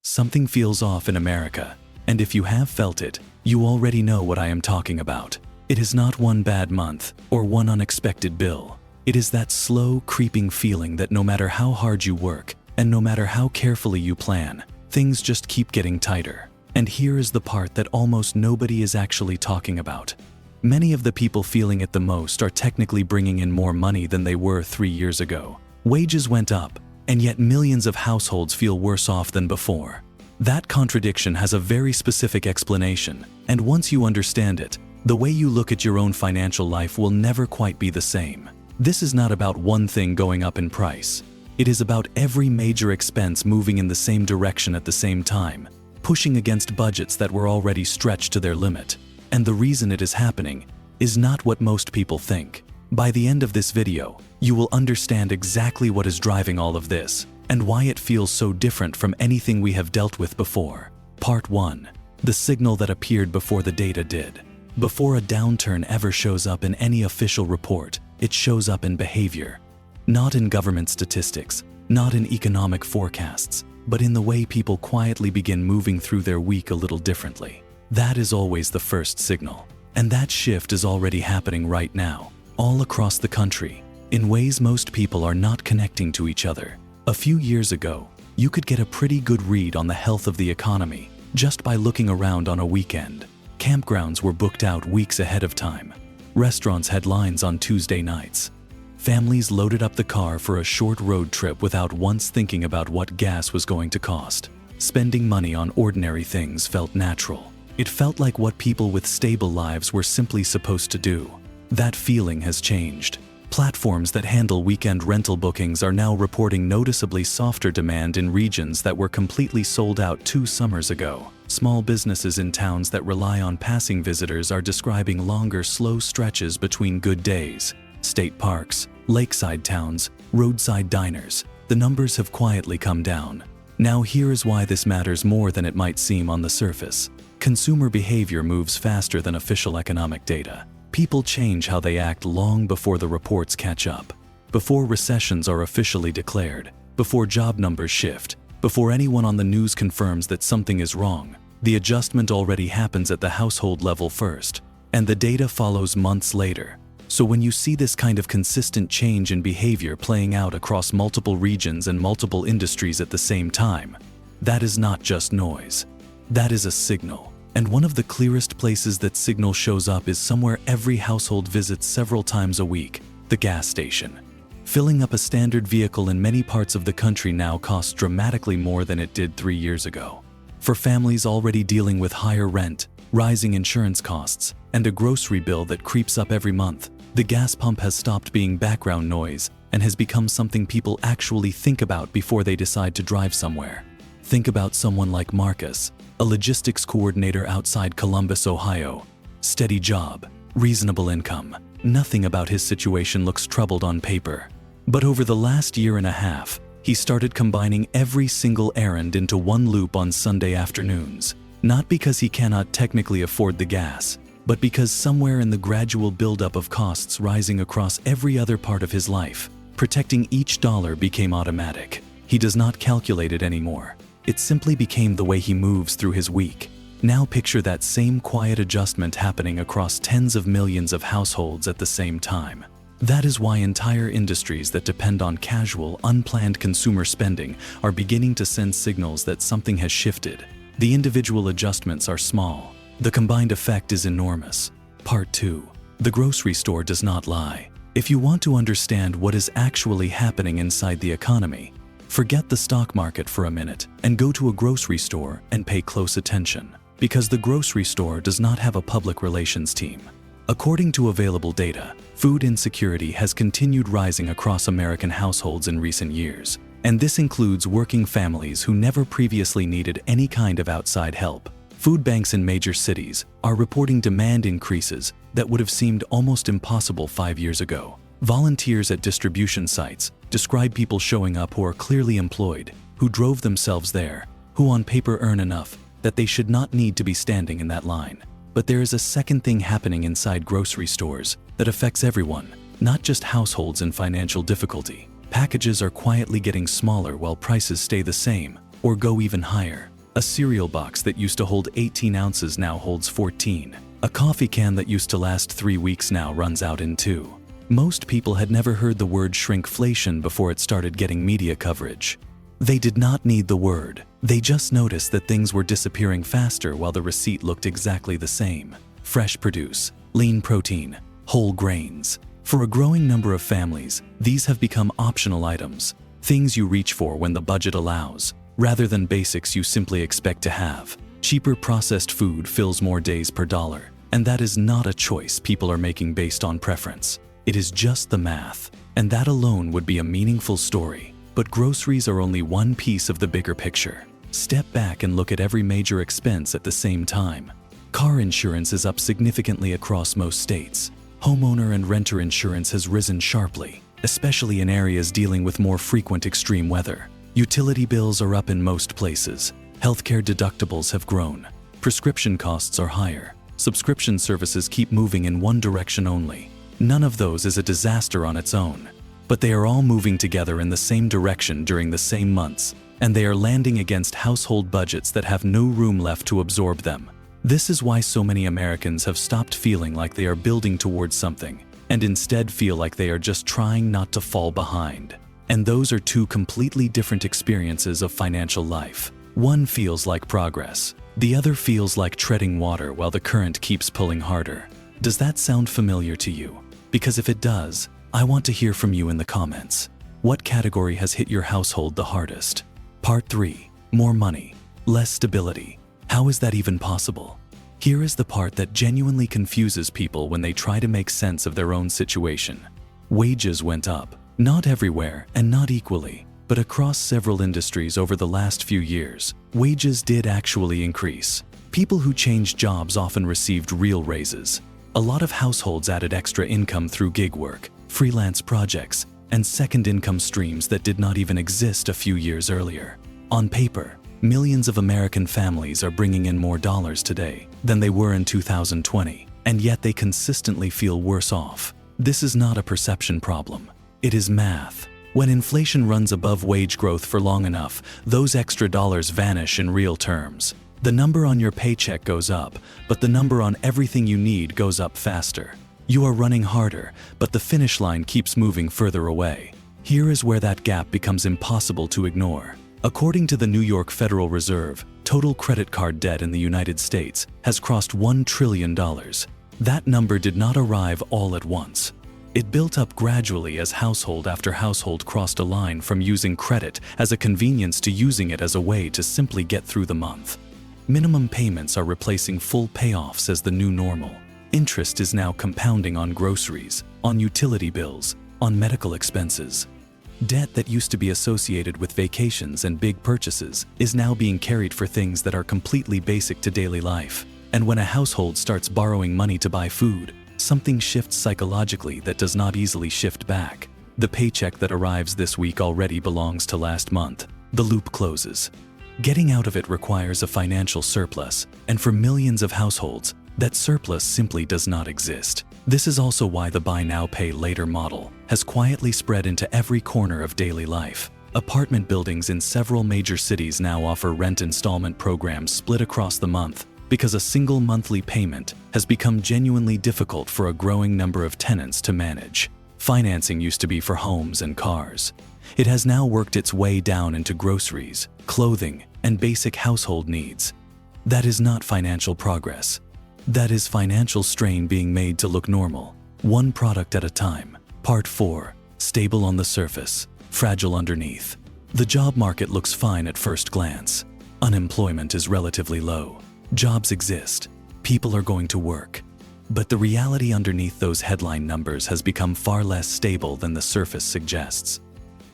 Something feels off in America, and if you have felt it, you already know what I am talking about. It is not one bad month or one unexpected bill. It is that slow, creeping feeling that no matter how hard you work and no matter how carefully you plan, things just keep getting tighter. And here is the part that almost nobody is actually talking about. Many of the people feeling it the most are technically bringing in more money than they were 3 years ago. Wages went up, and yet millions of households feel worse off than before. That contradiction has a very specific explanation, and once you understand it, the way you look at your own financial life will never quite be the same. This is not about one thing going up in price. It is about every major expense moving in the same direction at the same time, pushing against budgets that were already stretched to their limit. And the reason it is happening is not what most people think. By the end of this video, you will understand exactly what is driving all of this and why it feels so different from anything we have dealt with before. Part 1. The signal that appeared before the data did. Before a downturn ever shows up in any official report, it shows up in behavior. Not in government statistics, not in economic forecasts, but in the way people quietly begin moving through their week a little differently. That is always the first signal. And that shift is already happening right now, all across the country, in ways most people are not connecting to each other. A few years ago, you could get a pretty good read on the health of the economy just by looking around on a weekend. Campgrounds were booked out weeks ahead of time. Restaurants had lines on Tuesday nights. Families loaded up the car for a short road trip without once thinking about what gas was going to cost. Spending money on ordinary things felt natural. It felt like what people with stable lives were simply supposed to do. That feeling has changed. Platforms that handle weekend rental bookings are now reporting noticeably softer demand in regions that were completely sold out 2 summers ago. Small businesses in towns that rely on passing visitors are describing longer, slow stretches between good days. State parks, lakeside towns, roadside diners, the numbers have quietly come down. Now here is why this matters more than it might seem on the surface. Consumer behavior moves faster than official economic data. People change how they act long before the reports catch up, before recessions are officially declared, before job numbers shift, before anyone on the news confirms that something is wrong. The adjustment already happens at the household level first, and the data follows months later. So when you see this kind of consistent change in behavior playing out across multiple regions and multiple industries at the same time, that is not just noise. That is a signal. And one of the clearest places that signal shows up is somewhere every household visits several times a week: the gas station. Filling up a standard vehicle in many parts of the country now costs dramatically more than it did 3 years ago. For families already dealing with higher rent, rising insurance costs, and a grocery bill that creeps up every month, the gas pump has stopped being background noise and has become something people actually think about before they decide to drive somewhere. Think about someone like Marcus, a logistics coordinator outside Columbus, Ohio. Steady job, reasonable income. Nothing about his situation looks troubled on paper. But over the last year and a half, he started combining every single errand into one loop on Sunday afternoons. Not because he cannot technically afford the gas, but because somewhere in the gradual buildup of costs rising across every other part of his life, protecting each dollar became automatic. He does not calculate it anymore. It simply became the way he moves through his week. Now picture that same quiet adjustment happening across tens of millions of households at the same time. That is why entire industries that depend on casual, unplanned consumer spending are beginning to send signals that something has shifted. The individual adjustments are small. The combined effect is enormous. Part 2. The grocery store does not lie. If you want to understand what is actually happening inside the economy, forget the stock market for a minute and go to a grocery store and pay close attention. Because the grocery store does not have a public relations team. According to available data, food insecurity has continued rising across American households in recent years. And this includes working families who never previously needed any kind of outside help. Food banks in major cities are reporting demand increases that would have seemed almost impossible 5 years ago. Volunteers at distribution sites describe people showing up who are clearly employed, who drove themselves there, who on paper earn enough that they should not need to be standing in that line. But there is a second thing happening inside grocery stores that affects everyone, not just households in financial difficulty. Packages are quietly getting smaller while prices stay the same or go even higher. A cereal box that used to hold 18 ounces now holds 14. A coffee can that used to last 3 weeks now runs out in 2. Most people had never heard the word shrinkflation before it started getting media coverage. They did not need the word. They just noticed that things were disappearing faster while the receipt looked exactly the same. Fresh produce, lean protein, whole grains. For a growing number of families, these have become optional items, things you reach for when the budget allows, rather than basics you simply expect to have. Cheaper processed food fills more days per dollar, and that is not a choice people are making based on preference. It is just the math, and that alone would be a meaningful story. But groceries are only one piece of the bigger picture. Step back and look at every major expense at the same time. Car insurance is up significantly across most states. Homeowner and renter insurance has risen sharply, especially in areas dealing with more frequent extreme weather. Utility bills are up in most places. Healthcare deductibles have grown. Prescription costs are higher. Subscription services keep moving in one direction only. None of those is a disaster on its own, but they are all moving together in the same direction during the same months, and they are landing against household budgets that have no room left to absorb them. This is why so many Americans have stopped feeling like they are building towards something, and instead feel like they are just trying not to fall behind. And those are two completely different experiences of financial life. One feels like progress. The other feels like treading water while the current keeps pulling harder. Does that sound familiar to you? Because if it does, I want to hear from you in the comments. What category has hit your household the hardest? Part 3. More money, less stability. How is that even possible? Here is the part that genuinely confuses people when they try to make sense of their own situation. Wages went up. Not everywhere and not equally, but across several industries over the last few years, wages did actually increase. People who changed jobs often received real raises. A lot of households added extra income through gig work, freelance projects, and second income streams that did not even exist a few years earlier. On paper, millions of American families are bringing in more dollars today than they were in 2020, and yet they consistently feel worse off. This is not a perception problem. It is math. When inflation runs above wage growth for long enough, those extra dollars vanish in real terms. The number on your paycheck goes up, but the number on everything you need goes up faster. You are running harder, but the finish line keeps moving further away. Here is where that gap becomes impossible to ignore. According to the New York Federal Reserve, total credit card debt in the United States has crossed $1 trillion. That number did not arrive all at once. It built up gradually as household after household crossed a line from using credit as a convenience to using it as a way to simply get through the month. Minimum payments are replacing full payoffs as the new normal. Interest is now compounding on groceries, on utility bills, on medical expenses. Debt that used to be associated with vacations and big purchases is now being carried for things that are completely basic to daily life. And when a household starts borrowing money to buy food, something shifts psychologically that does not easily shift back. The paycheck that arrives this week already belongs to last month. The loop closes. Getting out of it requires a financial surplus, and for millions of households, that surplus simply does not exist. This is also why the buy now, pay later model has quietly spread into every corner of daily life. Apartment buildings in several major cities now offer rent installment programs split across the month, because a single monthly payment has become genuinely difficult for a growing number of tenants to manage. Financing used to be for homes and cars. It has now worked its way down into groceries, clothing, and basic household needs. That is not financial progress. That is financial strain being made to look normal, one product at a time. Part 4. Stable on the surface, fragile underneath. The job market looks fine at first glance. Unemployment is relatively low. Jobs exist. People are going to work. But the reality underneath those headline numbers has become far less stable than the surface suggests.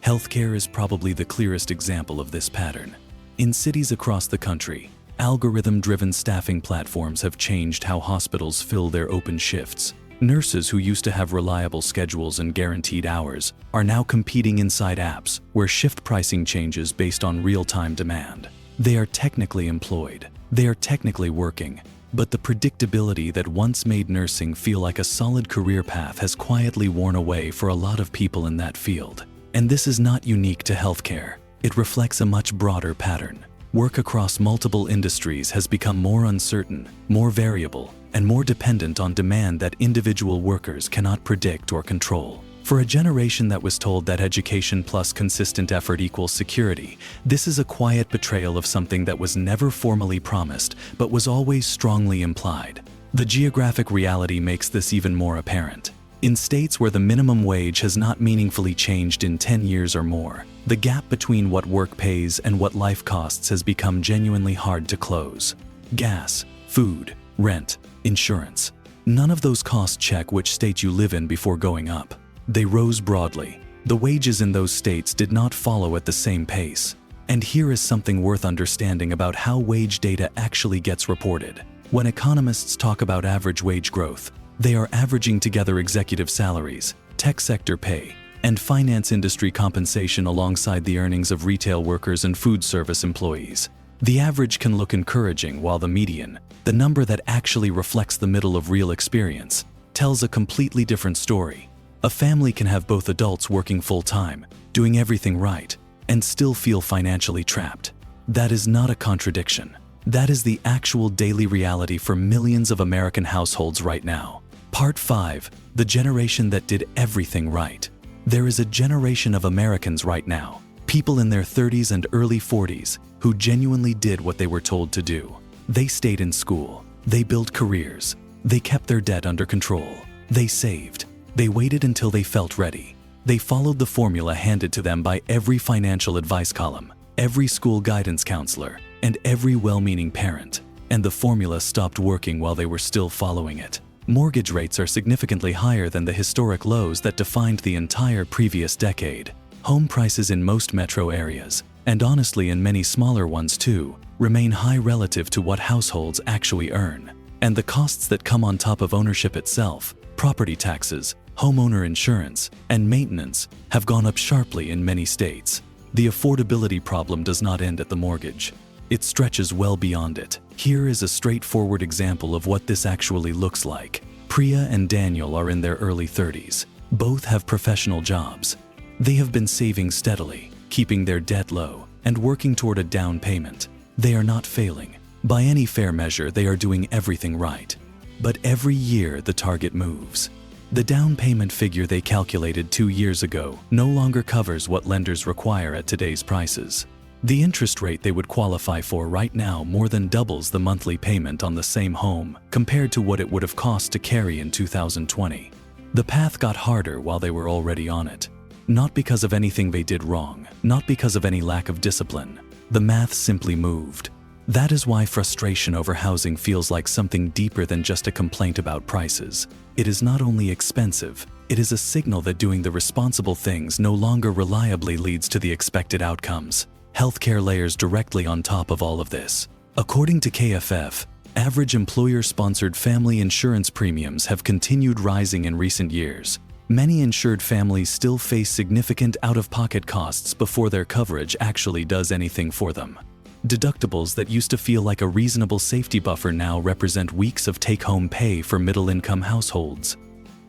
Healthcare is probably the clearest example of this pattern. In cities across the country, algorithm-driven staffing platforms have changed how hospitals fill their open shifts. Nurses who used to have reliable schedules and guaranteed hours are now competing inside apps where shift pricing changes based on real-time demand. They are technically employed. They are technically working, but the predictability that once made nursing feel like a solid career path has quietly worn away for a lot of people in that field. And this is not unique to healthcare. It reflects a much broader pattern. Work across multiple industries has become more uncertain, more variable, and more dependent on demand that individual workers cannot predict or control. For a generation that was told that education plus consistent effort equals security, this is a quiet betrayal of something that was never formally promised but was always strongly implied. The geographic reality makes this even more apparent. In states where the minimum wage has not meaningfully changed in 10 years or more, the gap between what work pays and what life costs has become genuinely hard to close. Gas, food, rent, insurance. None of those costs check which state you live in before going up. They rose broadly. The wages in those states did not follow at the same pace. And here is something worth understanding about how wage data actually gets reported. When economists talk about average wage growth, they are averaging together executive salaries, tech sector pay, and finance industry compensation alongside the earnings of retail workers and food service employees. The average can look encouraging, while the median, the number that actually reflects the middle of real experience, tells a completely different story. A family can have both adults working full-time, doing everything right, and still feel financially trapped. That is not a contradiction. That is the actual daily reality for millions of American households right now. Part 5. The generation that did everything right. There is a generation of Americans right now, people in their 30s and early 40s, who genuinely did what they were told to do. They stayed in school. They built careers. They kept their debt under control. They saved. They waited until they felt ready. They followed the formula handed to them by every financial advice column, every school guidance counselor, and every well-meaning parent. And the formula stopped working while they were still following it. Mortgage rates are significantly higher than the historic lows that defined the entire previous decade. Home prices in most metro areas, and honestly in many smaller ones too, remain high relative to what households actually earn. And the costs that come on top of ownership itself, property taxes, homeowner insurance, and maintenance, have gone up sharply in many states. The affordability problem does not end at the mortgage. It stretches well beyond it. Here is a straightforward example of what this actually looks like. Priya and Daniel are in their early 30s. Both have professional jobs. They have been saving steadily, keeping their debt low, and working toward a down payment. They are not failing. By any fair measure, they are doing everything right. But every year, the target moves. The down payment figure they calculated 2 years ago no longer covers what lenders require at today's prices. The interest rate they would qualify for right now more than doubles the monthly payment on the same home compared to what it would have cost to carry in 2020. The path got harder while they were already on it. Not because of anything they did wrong, not because of any lack of discipline. The math simply moved. That is why frustration over housing feels like something deeper than just a complaint about prices. It is not only expensive, it is a signal that doing the responsible things no longer reliably leads to the expected outcomes. Healthcare layers directly on top of all of this. According to KFF, average employer-sponsored family insurance premiums have continued rising in recent years. Many insured families still face significant out-of-pocket costs before their coverage actually does anything for them. Deductibles that used to feel like a reasonable safety buffer now represent weeks of take-home pay for middle-income households.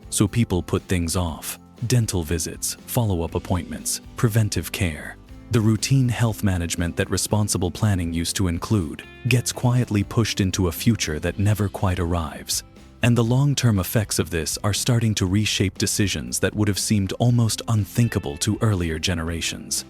So people put things off. Dental visits, follow-up appointments, preventive care. The routine health management that responsible planning used to include gets quietly pushed into a future that never quite arrives. And the long-term effects of this are starting to reshape decisions that would have seemed almost unthinkable to earlier generations.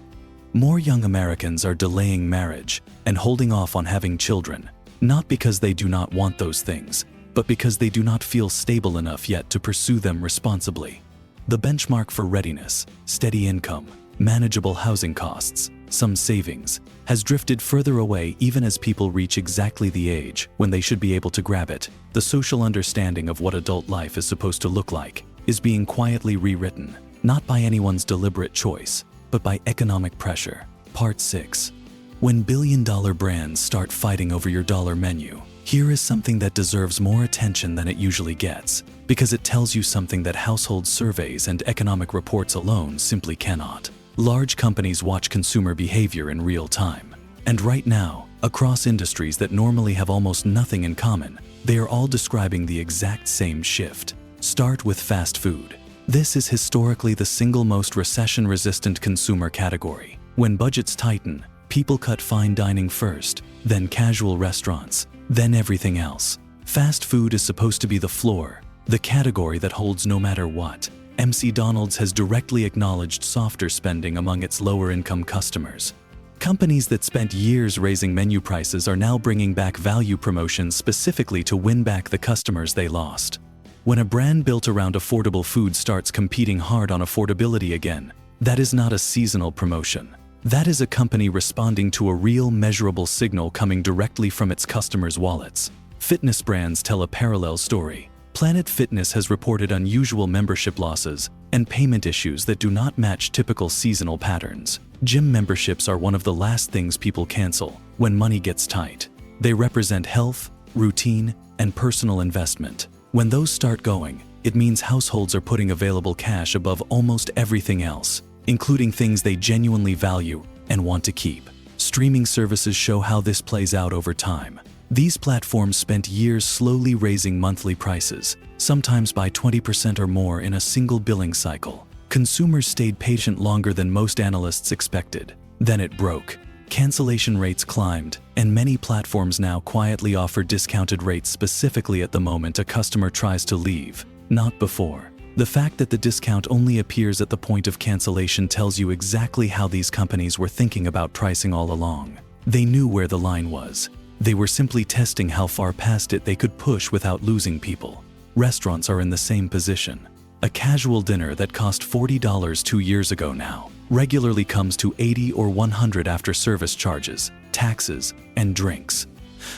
More young Americans are delaying marriage and holding off on having children, not because they do not want those things, but because they do not feel stable enough yet to pursue them responsibly. The benchmark for readiness, steady income, manageable housing costs, some savings, has drifted further away even as people reach exactly the age when they should be able to grab it. The social understanding of what adult life is supposed to look like is being quietly rewritten, not by anyone's deliberate choice, but by economic pressure. Part 6. When billion-dollar brands start fighting over your dollar menu, here is something that deserves more attention than it usually gets, because it tells you something that household surveys and economic reports alone simply cannot. Large companies watch consumer behavior in real time. And right now, across industries that normally have almost nothing in common, they are all describing the exact same shift. Start with fast food. This is historically the single most recession-resistant consumer category. When budgets tighten, People cut fine dining first, then casual restaurants, then everything else. Fast food is supposed to be the floor, the category that holds no matter what. McDonald's has directly acknowledged softer spending among its lower-income customers. Companies that spent years raising menu prices are now bringing back value promotions specifically to win back the customers they lost. When a brand built around affordable food starts competing hard on affordability again, that is not a seasonal promotion. That is a company responding to a real, measurable signal coming directly from its customers' wallets. Fitness brands tell a parallel story. Planet Fitness has reported unusual membership losses and payment issues that do not match typical seasonal patterns. Gym memberships are one of the last things people cancel when money gets tight. They represent health, routine, and personal investment. When those start going, it means households are putting available cash above almost everything else, including things they genuinely value and want to keep. Streaming services show how this plays out over time. These platforms spent years slowly raising monthly prices, sometimes by 20% or more in a single billing cycle. Consumers stayed patient longer than most analysts expected. Then it broke. Cancellation rates climbed, and many platforms now quietly offer discounted rates specifically at the moment a customer tries to leave, not before. The fact that the discount only appears at the point of cancellation tells you exactly how these companies were thinking about pricing all along. They knew where the line was. They were simply testing how far past it they could push without losing people. Restaurants are in the same position. A casual dinner that cost $40 2 years ago now regularly comes to $80 or $100 after service charges, taxes, and drinks.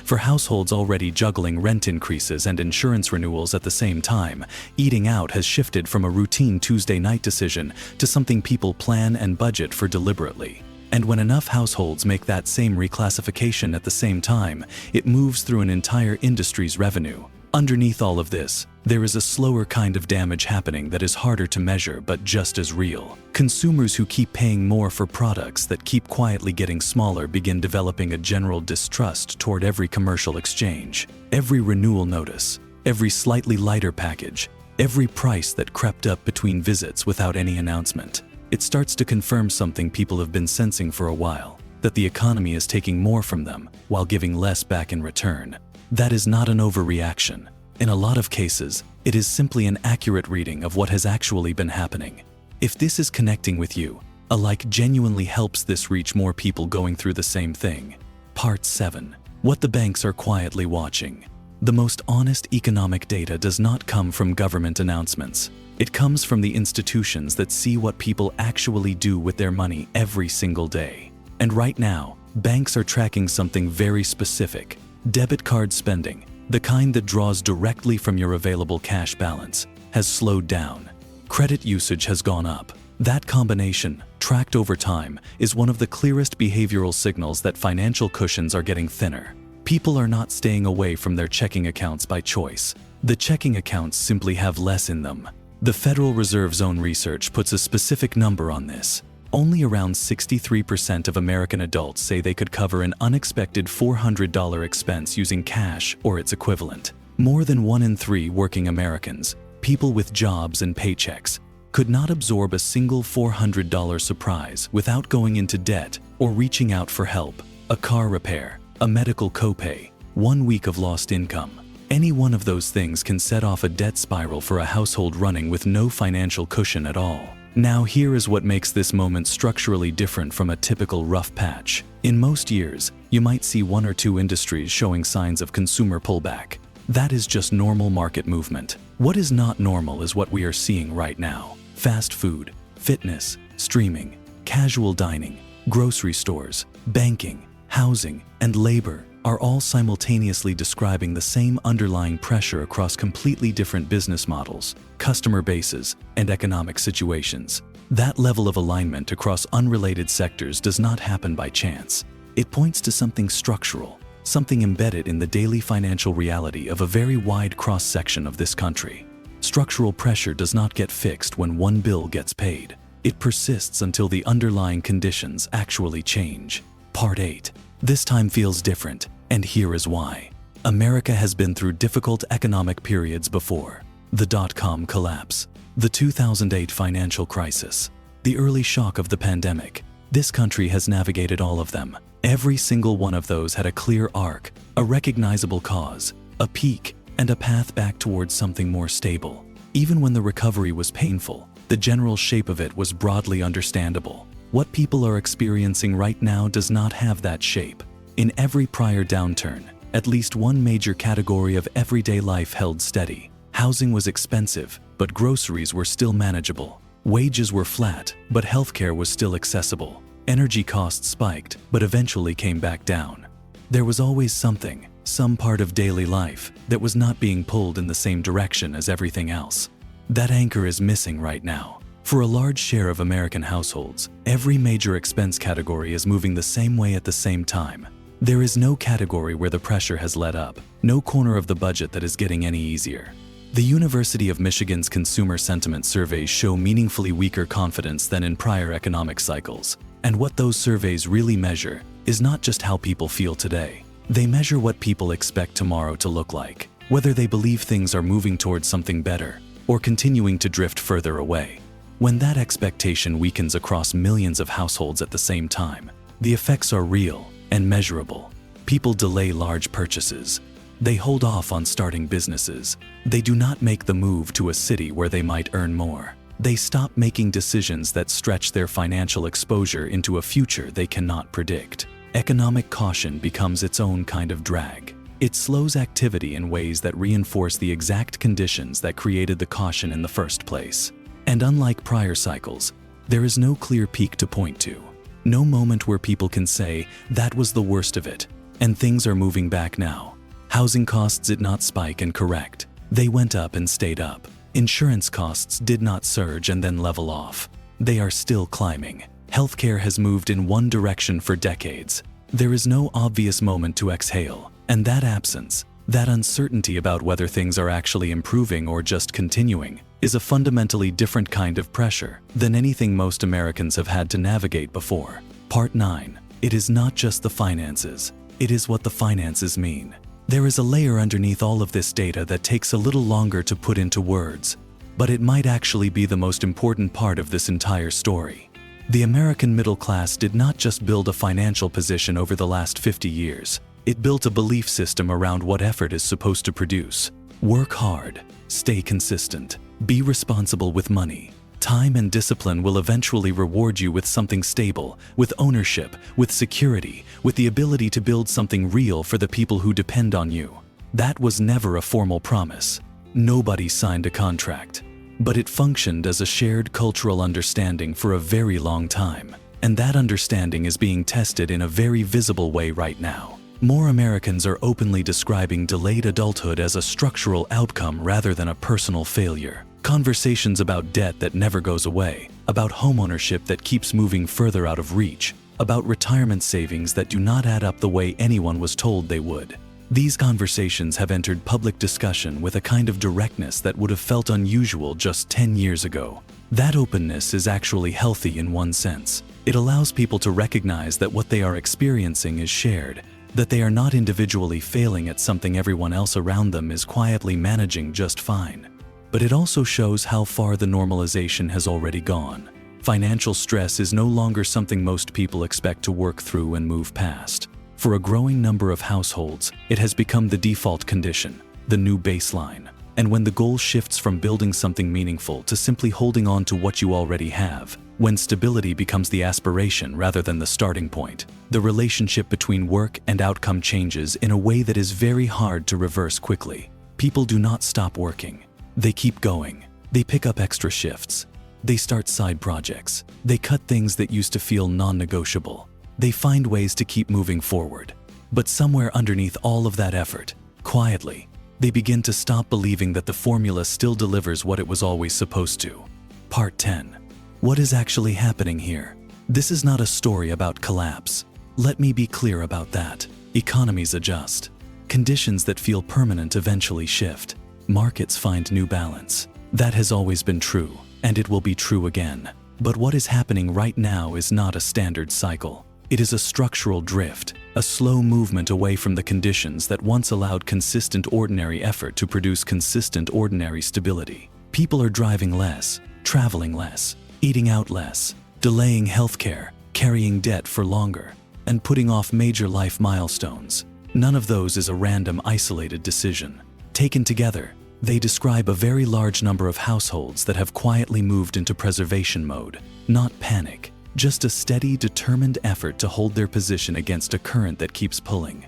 For households already juggling rent increases and insurance renewals at the same time, eating out has shifted from a routine Tuesday night decision to something people plan and budget for deliberately. And when enough households make that same reclassification at the same time, it moves through an entire industry's revenue. Underneath all of this, there is a slower kind of damage happening that is harder to measure but just as real. Consumers who keep paying more for products that keep quietly getting smaller begin developing a general distrust toward every commercial exchange, every renewal notice, every slightly lighter package, every price that crept up between visits without any announcement. It starts to confirm something people have been sensing for a while, that the economy is taking more from them while giving less back in return. That is not an overreaction. In a lot of cases, it is simply an accurate reading of what has actually been happening. If this is connecting with you, a like genuinely helps this reach more people going through the same thing. Part 7. What the banks are quietly watching. The most honest economic data does not come from government announcements. It comes from the institutions that see what people actually do with their money every single day. And right now, banks are tracking something very specific: debit card spending, the kind that draws directly from your available cash balance, has slowed down. Credit usage has gone up. That combination, tracked over time, is one of the clearest behavioral signals that financial cushions are getting thinner. People are not staying away from their checking accounts by choice. The checking accounts simply have less in them. The Federal Reserve's own research puts a specific number on this. Only around 63% of American adults say they could cover an unexpected $400 expense using cash or its equivalent. More than 1 in 3 working Americans, people with jobs and paychecks, could not absorb a single $400 surprise without going into debt or reaching out for help. A car repair, a medical copay, 1 week of lost income. Any one of those things can set off a debt spiral for a household running with no financial cushion at all. Now here is what makes this moment structurally different from a typical rough patch. In most years, you might see 1 or 2 industries showing signs of consumer pullback. That is just normal market movement. What is not normal is what we are seeing right now. Fast food, fitness, streaming, casual dining, grocery stores, banking, housing, and labor are all simultaneously describing the same underlying pressure across completely different business models, customer bases, and economic situations. That level of alignment across unrelated sectors does not happen by chance. It points to something structural, something embedded in the daily financial reality of a very wide cross-section of this country. Structural pressure does not get fixed when one bill gets paid. It persists until the underlying conditions actually change. Part 8. This time feels different, and here is why. America has been through difficult economic periods before. The dot-com collapse, the 2008 financial crisis, the early shock of the pandemic. This country has navigated all of them. Every single one of those had a clear arc, a recognizable cause, a peak, and a path back towards something more stable. Even when the recovery was painful, the general shape of it was broadly understandable. What people are experiencing right now does not have that shape. In every prior downturn, at least one major category of everyday life held steady. Housing was expensive, but groceries were still manageable. Wages were flat, but healthcare was still accessible. Energy costs spiked, but eventually came back down. There was always something, some part of daily life, that was not being pulled in the same direction as everything else. That anchor is missing right now. For a large share of American households, every major expense category is moving the same way at the same time. There is no category where the pressure has let up, no corner of the budget that is getting any easier. The University of Michigan's consumer sentiment surveys show meaningfully weaker confidence than in prior economic cycles. And what those surveys really measure is not just how people feel today. They measure what people expect tomorrow to look like, whether they believe things are moving towards something better or continuing to drift further away. When that expectation weakens across millions of households at the same time, the effects are real and measurable. People delay large purchases. They hold off on starting businesses. They do not make the move to a city where they might earn more. They stop making decisions that stretch their financial exposure into a future they cannot predict. Economic caution becomes its own kind of drag. It slows activity in ways that reinforce the exact conditions that created the caution in the first place. And unlike prior cycles, there is no clear peak to point to. No moment where people can say, that was the worst of it, and things are moving back now. Housing costs did not spike and correct. They went up and stayed up. Insurance costs did not surge and then level off. They are still climbing. Healthcare has moved in one direction for decades. There is no obvious moment to exhale, and that absence, that uncertainty about whether things are actually improving or just continuing, is a fundamentally different kind of pressure than anything most Americans have had to navigate before. Part 9. It is not just the finances. It is what the finances mean. There is a layer underneath all of this data that takes a little longer to put into words, but it might actually be the most important part of this entire story. The American middle class did not just build a financial position over the last 50 years. It built a belief system around what effort is supposed to produce. Work hard, stay consistent, be responsible with money. Time and discipline will eventually reward you with something stable, with ownership, with security, with the ability to build something real for the people who depend on you. That was never a formal promise. Nobody signed a contract. But it functioned as a shared cultural understanding for a very long time. And that understanding is being tested in a very visible way right now. More Americans are openly describing delayed adulthood as a structural outcome rather than a personal failure. Conversations about debt that never goes away, about homeownership that keeps moving further out of reach, about retirement savings that do not add up the way anyone was told they would. These conversations have entered public discussion with a kind of directness that would have felt unusual just 10 years ago. That openness is actually healthy in one sense. It allows people to recognize that what they are experiencing is shared, that they are not individually failing at something everyone else around them is quietly managing just fine. But it also shows how far the normalization has already gone. Financial stress is no longer something most people expect to work through and move past. For a growing number of households, it has become the default condition, the new baseline. And when the goal shifts from building something meaningful to simply holding on to what you already have, when stability becomes the aspiration rather than the starting point, the relationship between work and outcome changes in a way that is very hard to reverse quickly. People do not stop working. They keep going. They pick up extra shifts. They start side projects. They cut things that used to feel non-negotiable. They find ways to keep moving forward. But somewhere underneath all of that effort, quietly, they begin to stop believing that the formula still delivers what it was always supposed to. Part 10. What is actually happening here? This is not a story about collapse. Let me be clear about that. Economies adjust. Conditions that feel permanent eventually shift. Markets find new balance. That has always been true, and it will be true again. But what is happening right now is not a standard cycle. It is a structural drift, a slow movement away from the conditions that once allowed consistent ordinary effort to produce consistent ordinary stability. People are driving less, traveling less, eating out less, delaying healthcare, carrying debt for longer, and putting off major life milestones. None of those is a random, isolated decision. Taken together, they describe a very large number of households that have quietly moved into preservation mode. Not panic, just a steady, determined effort to hold their position against a current that keeps pulling.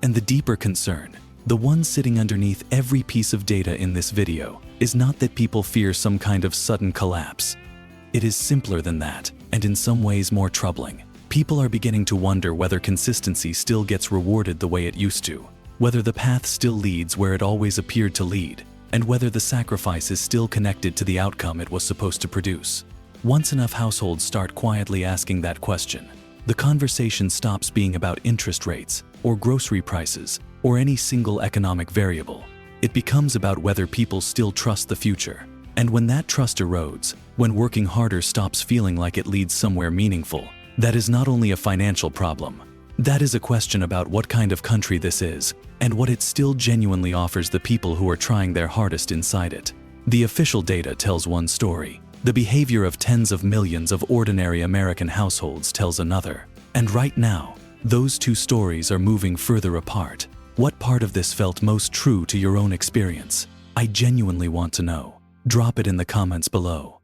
And the deeper concern, the one sitting underneath every piece of data in this video, is not that people fear some kind of sudden collapse. It is simpler than that, and in some ways more troubling. People are beginning to wonder whether consistency still gets rewarded the way it used to, whether the path still leads where it always appeared to lead, and whether the sacrifice is still connected to the outcome it was supposed to produce. Once enough households start quietly asking that question, the conversation stops being about interest rates, or grocery prices, or any single economic variable. It becomes about whether people still trust the future. And when that trust erodes, when working harder stops feeling like it leads somewhere meaningful, that is not only a financial problem. That is a question about what kind of country this is, and what it still genuinely offers the people who are trying their hardest inside it. The official data tells one story. The behavior of tens of millions of ordinary American households tells another. And right now, those two stories are moving further apart. What part of this felt most true to your own experience? I genuinely want to know. Drop it in the comments below.